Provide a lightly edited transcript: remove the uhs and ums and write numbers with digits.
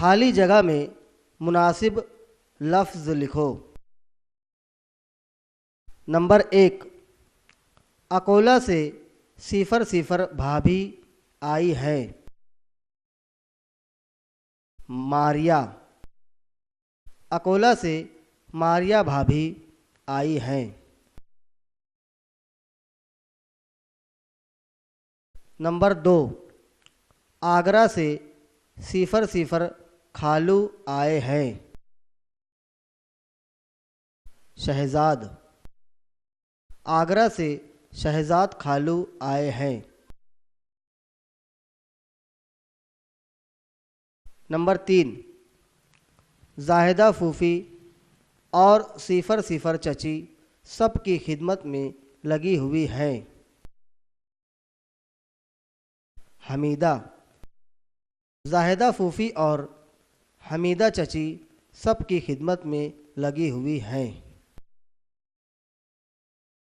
خالی جگہ میں مناسب لفظ لکھو۔ نمبر 1، اکولہ سے 00 بھابھی آئی ہے۔ ماریا، اکولہ سے ماریا بھابھی آئی ہیں۔ نمبر 2، آگرہ سے 00 خالو آئے ہیں۔ شہزاد، آگرہ سے شہزاد خالو آئے ہیں۔ نمبر 3، زاہدہ پھوپھی اور 00 چچی سب کی خدمت میں لگی ہوئی ہیں۔ حمیدہ، زاہدہ پھوپھی اور حمیدہ چچی سب کی خدمت میں لگی ہوئی ہیں۔